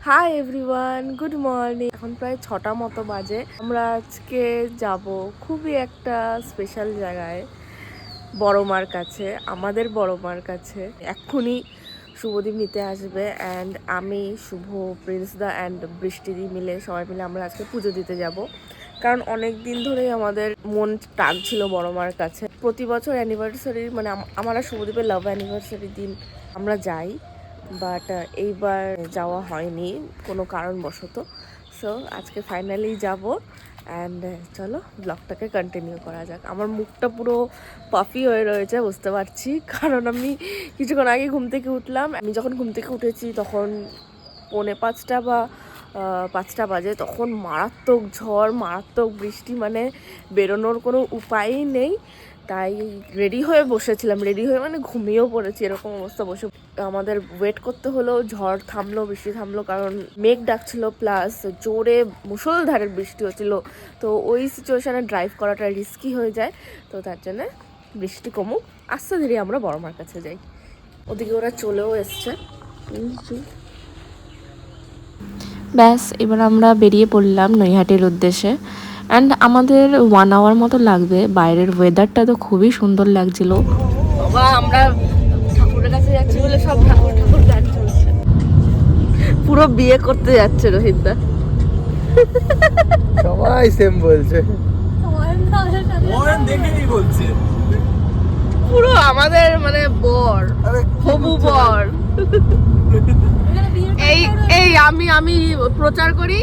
Hi everyone, good morning. এখন প্রায় 6টা মতো বাজে। আমরা আজকে যাব খুবই একটা স্পেশাল জায়গায়, বড় মার কাছে, আমাদের বড় মার কাছে। এক্ষুনি শুভদীপ নিতে আসবে অ্যান্ড আমি, শুভ, প্রিন্সদা অ্যান্ড বৃষ্টিদি মিলে সবাই মিলে আমরা আজকে পুজো দিতে যাব। কারণ অনেক দিন ধরেই আমাদের মন টান ছিল বড় মার কাছে। প্রতি বছর অ্যানিভার্সারি মানে আমার আর শুভদীপের লাভ অ্যানিভার্সারি দিন আমরা যাই, বাট এইবার যাওয়া হয়নি কোনো কারণবশত। সো আজকে ফাইনালি যাব অ্যান্ড চলো ব্লগটাকে কন্টিনিউ করা যাক। আমার মুখটা পুরো পাফি হয়ে রয়েছে, বুঝতে পারছি, কারণ আমি কিছুক্ষণ আগে ঘুম থেকে উঠলাম। আমি যখন ঘুম থেকে উঠেছি তখন 4:45 বা 5টা বাজে। তখন মারাত্মক ঝড়, মারাত্মক বৃষ্টি, মানে বেরোনোর কোনো উপায়ই নেই। তাই রেডি হয়ে বসেছিলাম, রেডি হয়ে মানে ঘুমিয়েও পড়েছি, এরকম অবস্থা। বসে আমাদের ওয়েট করতে হলো, ঝড় থামলো, বৃষ্টি থামলো, কারণ মেঘ ডাকছিল প্লাস জোরে মুষলধারের বৃষ্টি হচ্ছিল। তো ওই সিচুয়েশানে ড্রাইভ করাটা রিস্কি হয়ে যায়। তো তার জন্যে বৃষ্টি কমুক, আস্তে ধীরে আমরা বড় মার কাছে যাই। ওদিকে ওরা চলেও এসছে। ব্যাস এবার আমরা বেরিয়ে পড়লাম নৈহাটির উদ্দেশ্যে। অ্যান্ড আমাদের 1 আওয়ার মতো লাগবে। বাইরের ওয়েদারটা তো খুবই সুন্দর লাগছিল। বাবা, আমরা ঠাকুরের কাছে যাচ্ছি বলে সব ঠাকুর ঠাকুর গান চলছে। পুরো বিয়ে করতে যাচ্ছে রোহিতদা। সবাই সেম বলছে, বলছে পুরো আমাদের মানে বর, হবু বর। এই এই আমি আমি প্রচার করি,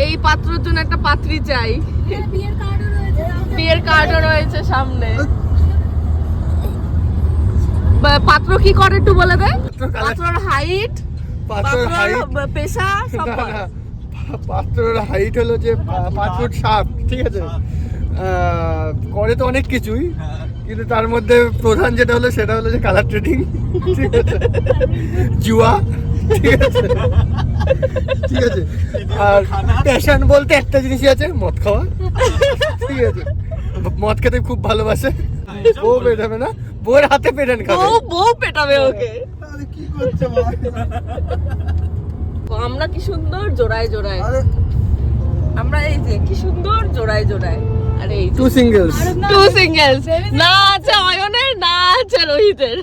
এই পাত্রের জন্য একটা পাত্রী চাই। বিয়ের কার্ডও রয়েছে সামনে। পাত্র কি করে একটু বলে দে। পাত্রর হাইট, পাত্রর পেশা সব বল। পাত্রর হাইট হলো যে 5 ফুট 7, ঠিক আছে। করে তো অনেক কিছুই, কিন্তু তার মধ্যে প্রধান যেটা হলো সেটা হলো যে কালার ট্রেডিং, ঠিক আছে, জুয়া, ঠিক আছে, ঠিক আছে। আর প্যাশন বলতে একটা জিনিসই আছে, মদ খাওয়া, ঠিক আছে। মদ খেতে খুব ভালোবাসে। বউ পেটাবে না, বউয়ের হাতে পেটান খাবে। বউ পেটাবে ওকে। তাহলে কি করছে আমরা কি সুন্দর জোড়ায় জোড়ায়, আমরা এই যে কি সুন্দর জোড়ায় জোড়ায়। আরে এই টু সিঙ্গেলস, না আছে অয়নের, না আছে রোহিতের।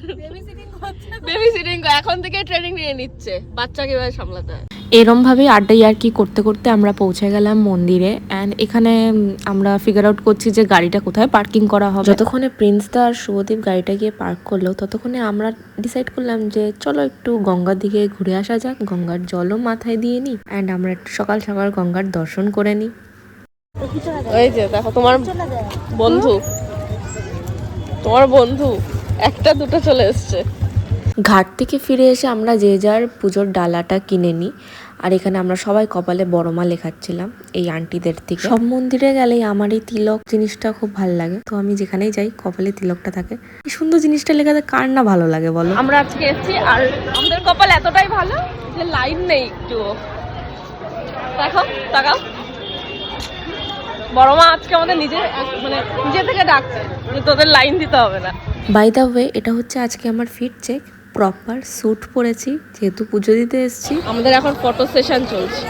বেবি সিটিং এখন থেকে ট্রেনিং নিয়ে নিচ্ছে বাচ্চা কিভাবে সামলাতে হয়। এরমভাবেই আড্ডা ইয়ার্কি করতে করতে আমরা পৌঁছে গেলাম মন্দিরে। অ্যান্ড এখানে আমরা ফিগার আউট করছি যে গাড়িটা কোথায় পার্কিং করা হবে। যতক্ষণে প্রিন্সদা আর শুভদীপ গাড়িটা গিয়ে পার্ক করলো, ততক্ষণে আমরা ডিসাইড করলাম যে চলো একটু গঙ্গার দিকে ঘুরে আসা যাক, গঙ্গার জলও মাথায় দিয়ে নিই অ্যান্ড আমরা একটু সকাল সকাল গঙ্গার দর্শন করে নিই। ওই যে দেখো তোমার বন্ধু, তোমার বন্ধু একটা দুটো চলে এসছে। ঘাট থেকে ফিরে এসে আমরা যে যার পুজোর ডালাটা কিনে নিই। আর এখানে আমরা সবাই কপালে বড়মা লেখাচ্ছিলাম এই আন্টিদের থেকে। সব মন্দিরে গেলেই আমার এই তিলক জিনিসটা খুব ভালো লাগে, তো আমি যেখানেই যাই কপালে তিলকটা থাকে। এই সুন্দর জিনিসটা লেখাতে কার না ভালো লাগে বলো। আমরা আজকে এসেছি আর আমাদের কপাল এতটাই ভালো যে লাইন নেই একটু। দেখো তাকাও, বড় মা আজকে আমাদের নিজে থেকে ডাকছে যে তোদের লাইন দিতে হবে না। বাই দ্য ওয়ে, এটা হচ্ছে আজকে আমার ফিট চেক। প্রপার স্যুট পরেছি যেহেতু পুজো দিতে এসেছি। আমাদের এখন ফটো সেশন চলছে।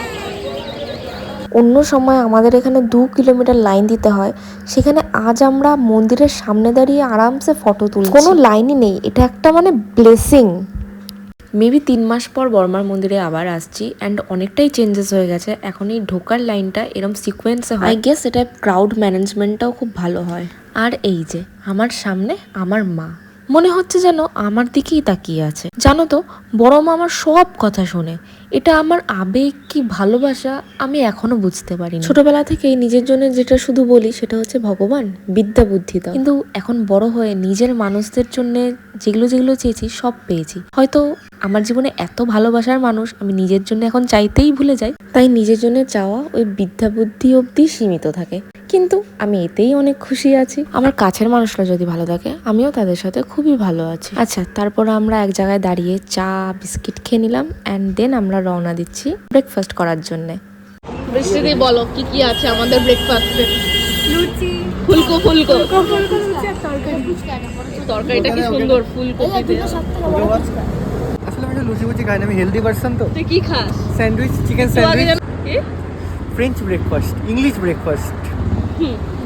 অন্য সময় আমাদের এখানে 2 কিলোমিটার লাইন দিতে হয়, সেখানে আজ আমরা মন্দিরের সামনে দাঁড়িয়ে আরামসে ফটো তুলছি, কোনো লাইনই নেই। এটা একটা মানে ব্লেসিং। মেবি 3 মাস পর বড়মার মন্দিরে আবার আসছি অ্যান্ড অনেকটাই চেঞ্জেস হয়ে গেছে। এখন এই ঢোকার লাইনটা এরম সিকোয়েন্সে হয়। আই গেস এটা ক্রাউড ম্যানেজমেন্টটাও খুব ভালো হয়। আর এই যে আমার সামনে আমার মা, মনে হচ্ছে যেন আমার দিকেই তাকিয়ে আছে। জানো তো, বড় মা আমার সব কথা শোনে। এটা আমার আবেগ কি ভালোবাসা আমি এখনো বুঝতে পারিনি। ছোটবেলা থেকেই নিজের জন্য যেটা শুধু বলি সেটা হচ্ছে ভগবান বিদ্যা বুদ্ধি দাও। কিন্তু এখন বড় হয়ে নিজের মানুষদের জন্য যেগুলো যেগুলো চেয়েছি সব পেয়েছি। হয়তো আমার জীবনে এত ভালোবাসার মানুষ আমি নিজের জন্য এখন চাইতেই ভুলে যাই, তাই নিজের জন্য চাওয়া ওই বিদ্যা বুদ্ধি অবধি সীমিত থাকে। কিন্তু আমি এতেই অনেক খুশি আছি। আমার কাছের মানুষরা যদি ভালো থাকে আমিও তাদের সাথে খুবই ভালো আছি। আচ্ছা, তারপর আমরা এক জায়গায় দাঁড়িয়ে চা বিস্কিট খেয়ে নিলাম অ্যান্ড দেন আমরা রওনা দিচ্ছি ব্রেকফাস্ট করার জন্য। বৃষ্টিদি বলো কি কি আছে আমাদের ব্রেকফাস্টে? লুচি, ফুলকো লুচি আর তরকারি। তরকারিটা কি সুন্দর ফুলকপি দিয়ে। আসলে আমি যে লুচি মুচি খাই না, আমি হেলদি পারসন তো। তুই কি খাস? স্যান্ডউইচ, চিকেন তো আগে স্যান্ডউইচ, কি? French breakfast, English breakfast.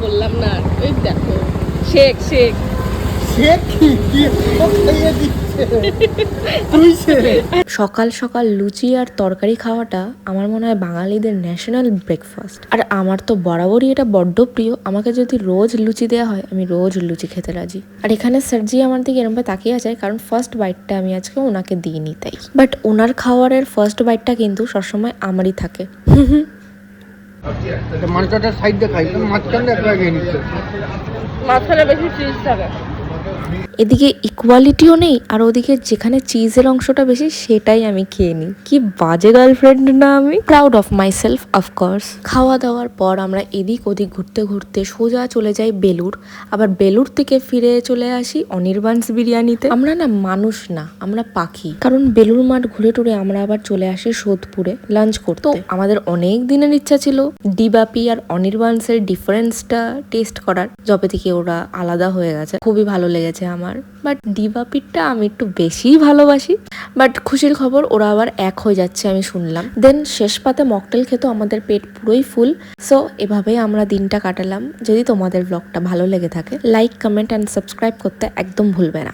বললাম না, ওই দেখো শেক শেক। সে কি ও খাইয়ে দিচ্ছে তুই সে। সকাল সকাল লুচি আর তরকারি খাওয়াটা আমার মনে হয় বাঙালিদের ন্যাশনাল ব্রেকফাস্ট। আর আমার তো বরাবরই এটা বড্ড প্রিয়। আমাকে যদি রোজ লুচি দেওয়া হয়, আমি রোজ লুচি খেতে রাজি। আর এখানে স্যারজি আমার দিকে এরকম তাকিয়ে আছে, কারণ ফার্স্ট বাইটটা আমি আজকে ওনাকে দিইনি তাই। বাট ওনার খাওয়ারের ফার্স্ট বাইটটা কিন্তু সবসময় আমারই থাকে। মাংসটা সাইড দিয়ে খাই, মাঝখানটা একবার গিয়ে নিচ্ছে। মাঝখানে বেশি চিজ থাকে। এদিকে ইকুয়ালিটিও নেই, আর ওদিকে যেখানে চিজের অংশটা বেশি সেটাই আমি খেয়ে নিই। কি বাজে গার্লফ্রেন্ড না আমি! Proud of my self of course. খাওয়া দাওয়ার পর আমরা এদিক ওদিক ঘুরতে ঘুরতে সোজা চলে যাই বেলুর। আবার বেলুর থেকে ফিরে চলে আসি অনির্বাণস বিরিয়ানিতে। আমরা না মানুষ না, আমরা পাখি। কারণ বেলুর মাঠ ঘুরে টুরে আমরা আবার চলে আসি সোদপুরে লাঞ্চ করতে। তো আমাদের অনেক দিনের ইচ্ছা ছিল ডিবাপি আর অনির্বাণসের ডিফারেন্সটা টেস্ট করার, যবে থেকে ওরা আলাদা হয়ে গেছে। খুবই ভালো লেগেছে আমার। বাট ডিবাপিটা আমি একটু বেশিই ভালোবাসি। বাট খুশির খবর, ওরা আবার এক হয়ে যাচ্ছে আমি শুনলাম। দেন শেষ পাতে মকটেল খেতে আমাদের পেট পুরোই ফুল। সো এভাবেই আমরা দিনটা কাটালাম। যদি তোমাদের ব্লগটা ভালো লেগে থাকে, লাইক, কমেন্ট অ্যান্ড সাবস্ক্রাইব করতে একদম ভুলবে না।